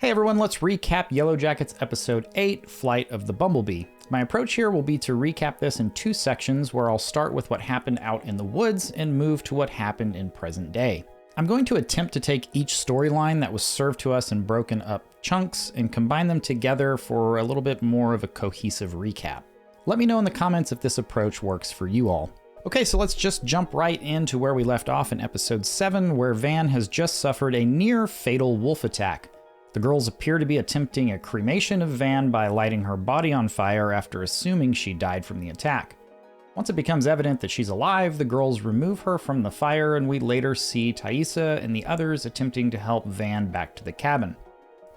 Hey everyone, let's recap Yellowjackets Episode 8, Flight of the Bumblebee. My approach here will be to recap this in two sections where I'll start with what happened out in the woods and move to what happened in present day. I'm going to attempt to take each storyline that was served to us in broken up chunks and combine them together for a little bit more of a cohesive recap. Let me know in the comments if this approach works for you all. Okay, so let's just jump right into where we left off in Episode 7, where Van has just suffered a near fatal wolf attack. The girls appear to be attempting a cremation of Van by lighting her body on fire after assuming she died from the attack. Once it becomes evident that she's alive, the girls remove her from the fire, and we later see Thaisa and the others attempting to help Van back to the cabin.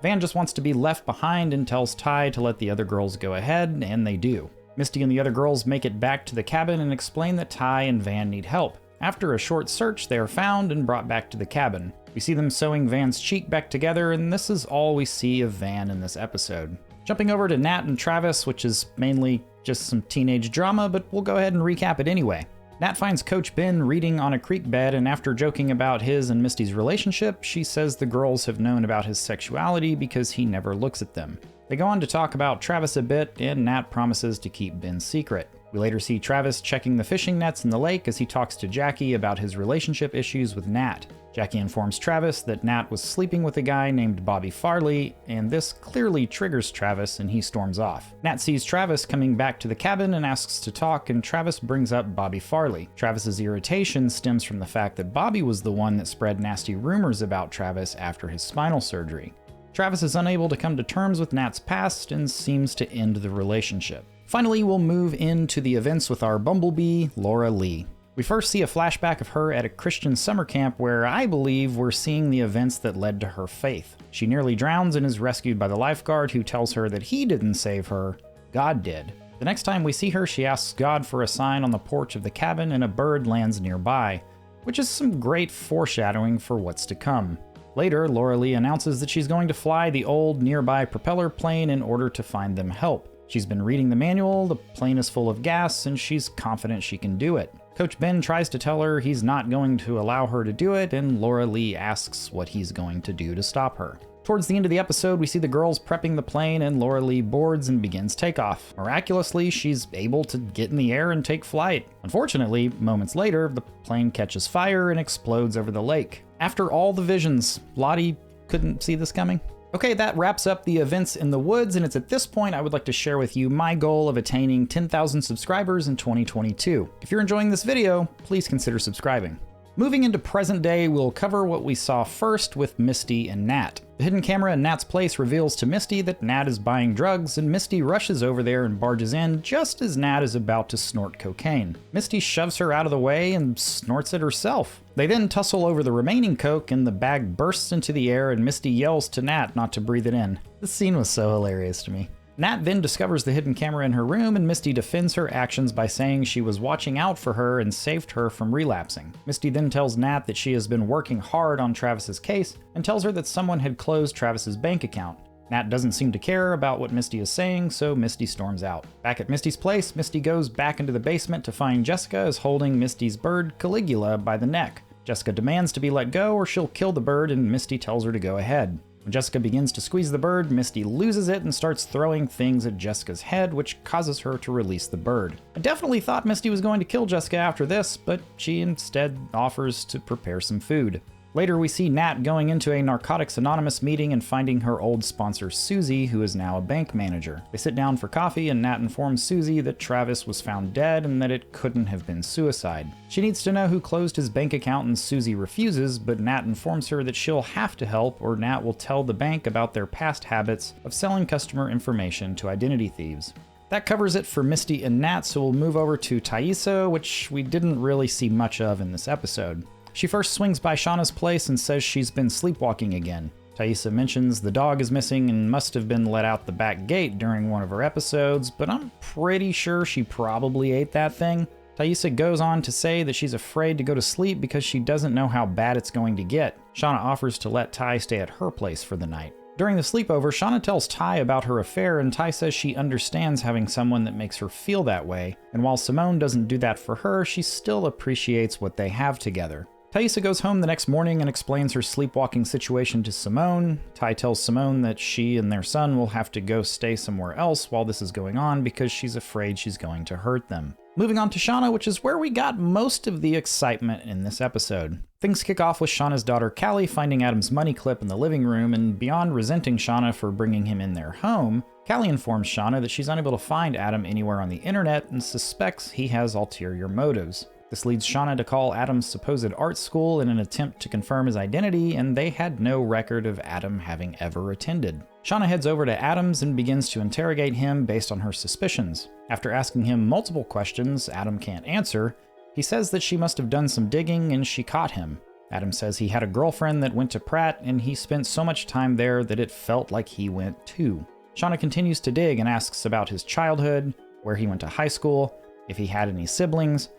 Van just wants to be left behind and tells Ty to let the other girls go ahead, and they do. Misty and the other girls make it back to the cabin and explain that Ty and Van need help. After a short search, they are found and brought back to the cabin. We see them sewing Van's cheek back together, and this is all we see of Van in this episode. Jumping over to Nat and Travis, which is mainly just some teenage drama, but we'll go ahead and recap it anyway. Nat finds Coach Ben reading on a creek bed, and after joking about his and Misty's relationship, she says the girls have known about his sexuality because he never looks at them. They go on to talk about Travis a bit, and Nat promises to keep Ben's secret. We later see Travis checking the fishing nets in the lake as he talks to Jackie about his relationship issues with Nat. Jackie informs Travis that Nat was sleeping with a guy named Bobby Farley, and this clearly triggers Travis and he storms off. Nat sees Travis coming back to the cabin and asks to talk, and Travis brings up Bobby Farley. Travis's irritation stems from the fact that Bobby was the one that spread nasty rumors about Travis after his spinal surgery. Travis is unable to come to terms with Nat's past and seems to end the relationship. Finally, we'll move into the events with our Bumblebee, Laura Lee. We first see a flashback of her at a Christian summer camp where I believe we're seeing the events that led to her faith. She nearly drowns and is rescued by the lifeguard who tells her that he didn't save her, God did. The next time we see her, she asks God for a sign on the porch of the cabin and a bird lands nearby, which is some great foreshadowing for what's to come. Later, Laura Lee announces that she's going to fly the old nearby propeller plane in order to find them help. She's been reading the manual, the plane is full of gas, and she's confident she can do it. Coach Ben tries to tell her he's not going to allow her to do it, and Laura Lee asks what he's going to do to stop her. Towards the end of the episode, we see the girls prepping the plane, and Laura Lee boards and begins takeoff. Miraculously, she's able to get in the air and take flight. Unfortunately, moments later, the plane catches fire and explodes over the lake. After all the visions, Lottie couldn't see this coming. Okay, that wraps up the events in the woods, and it's at this point I would like to share with you my goal of attaining 10,000 subscribers in 2022. If you're enjoying this video, please consider subscribing. Moving into present day, we'll cover what we saw first with Misty and Nat. The hidden camera in Nat's place reveals to Misty that Nat is buying drugs, and Misty rushes over there and barges in just as Nat is about to snort cocaine. Misty shoves her out of the way and snorts it herself. They then tussle over the remaining coke, and the bag bursts into the air, and Misty yells to Nat not to breathe it in. This scene was so hilarious to me. Nat then discovers the hidden camera in her room, and Misty defends her actions by saying she was watching out for her and saved her from relapsing. Misty then tells Nat that she has been working hard on Travis's case and tells her that someone had closed Travis's bank account. Nat doesn't seem to care about what Misty is saying, so Misty storms out. Back at Misty's place, Misty goes back into the basement to find Jessica is holding Misty's bird, Caligula, by the neck. Jessica demands to be let go or she'll kill the bird, and Misty tells her to go ahead. When Jessica begins to squeeze the bird, Misty loses it and starts throwing things at Jessica's head, which causes her to release the bird. I definitely thought Misty was going to kill Jessica after this, but she instead offers to prepare some food. Later, we see Nat going into a Narcotics Anonymous meeting and finding her old sponsor Susie, who is now a bank manager. They sit down for coffee, and Nat informs Susie that Travis was found dead and that it couldn't have been suicide. She needs to know who closed his bank account, and Susie refuses, but Nat informs her that she'll have to help or Nat will tell the bank about their past habits of selling customer information to identity thieves. That covers it for Misty and Nat, so we'll move over to Thaisa, which we didn't really see much of in this episode. She first swings by Shauna's place and says she's been sleepwalking again. Thaisa mentions the dog is missing and must have been let out the back gate during one of her episodes, but I'm pretty sure she probably ate that thing. Thaisa goes on to say that she's afraid to go to sleep because she doesn't know how bad it's going to get. Shauna offers to let Ty stay at her place for the night. During the sleepover, Shauna tells Ty about her affair, and Ty says she understands having someone that makes her feel that way, and while Simone doesn't do that for her, she still appreciates what they have together. Thaisa goes home the next morning and explains her sleepwalking situation to Simone. Ty tells Simone that she and their son will have to go stay somewhere else while this is going on because she's afraid she's going to hurt them. Moving on to Shauna, which is where we got most of the excitement in this episode. Things kick off with Shauna's daughter Callie finding Adam's money clip in the living room, and beyond resenting Shauna for bringing him in their home, Callie informs Shauna that she's unable to find Adam anywhere on the internet and suspects he has ulterior motives. This leads Shauna to call Adam's supposed art school in an attempt to confirm his identity, and they had no record of Adam having ever attended. Shauna heads over to Adam's and begins to interrogate him based on her suspicions. After asking him multiple questions Adam can't answer, he says that she must have done some digging and she caught him. Adam says he had a girlfriend that went to Pratt and he spent so much time there that it felt like he went too. Shauna continues to dig and asks about his childhood, where he went to high school, if he had any siblings,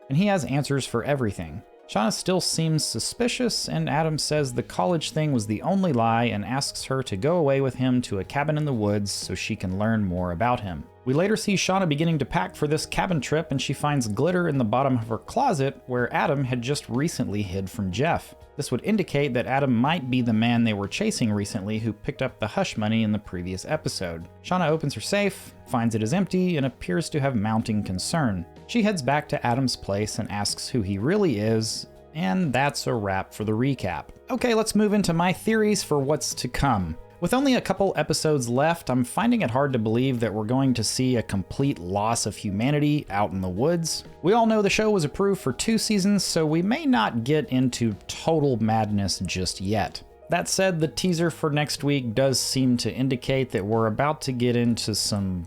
and he has answers for everything. Shauna still seems suspicious, and Adam says the college thing was the only lie and asks her to go away with him to a cabin in the woods so she can learn more about him. We later see Shauna beginning to pack for this cabin trip, and she finds glitter in the bottom of her closet where Adam had just recently hid from Jeff. This would indicate that Adam might be the man they were chasing recently who picked up the hush money in the previous episode. Shauna opens her safe, finds it is empty, and appears to have mounting concern. She heads back to Adam's place and asks who he really is, and that's a wrap for the recap. Okay, let's move into my theories for what's to come. With only a couple episodes left, I'm finding it hard to believe that we're going to see a complete loss of humanity out in the woods. We all know the show was approved for 2 seasons, so we may not get into total madness just yet. That said, the teaser for next week does seem to indicate that we're about to get into some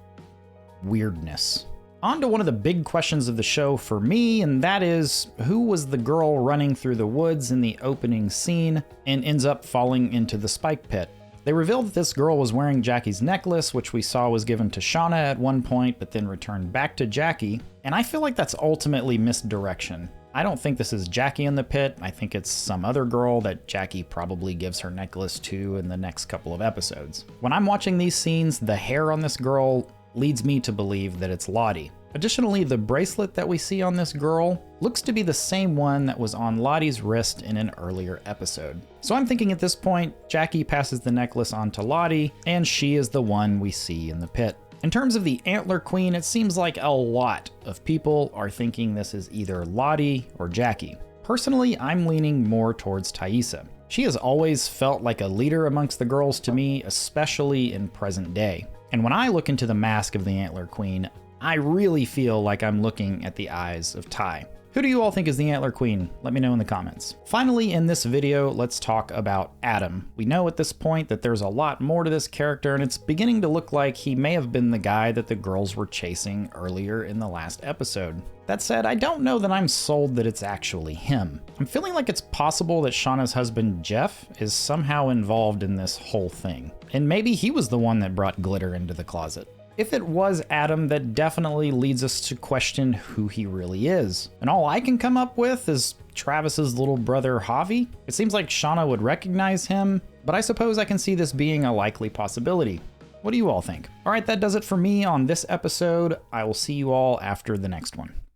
weirdness. On to one of the big questions of the show for me, and that is, who was the girl running through the woods in the opening scene and ends up falling into the spike pit? They revealed that this girl was wearing Jackie's necklace, which we saw was given to Shauna at one point, but then returned back to Jackie, and I feel like that's ultimately misdirection. I don't think this is Jackie in the pit. I think it's some other girl that Jackie probably gives her necklace to in the next couple of episodes. When I'm watching these scenes, the hair on this girl leads me to believe that it's Lottie. Additionally, the bracelet that we see on this girl looks to be the same one that was on Lottie's wrist in an earlier episode. So I'm thinking at this point, Jackie passes the necklace on to Lottie, and she is the one we see in the pit. In terms of the Antler Queen, it seems like a lot of people are thinking this is either Lottie or Jackie. Personally, I'm leaning more towards Thaisa. She has always felt like a leader amongst the girls to me, especially in present day. And when I look into the mask of the Antler Queen, I really feel like I'm looking at the eyes of Ty. Who do you all think is the Antler Queen? Let me know in the comments. Finally, in this video, let's talk about Adam. We know at this point that there's a lot more to this character, and it's beginning to look like he may have been the guy that the girls were chasing earlier in the last episode. That said, I don't know that I'm sold that it's actually him. I'm feeling like it's possible that Shauna's husband, Jeff, is somehow involved in this whole thing. And maybe he was the one that brought glitter into the closet. If it was Adam, that definitely leads us to question who he really is. And all I can come up with is Travis's little brother, Javi. It seems like Shauna would recognize him, but I suppose I can see this being a likely possibility. What do you all think? All right, that does it for me on this episode. I will see you all after the next one.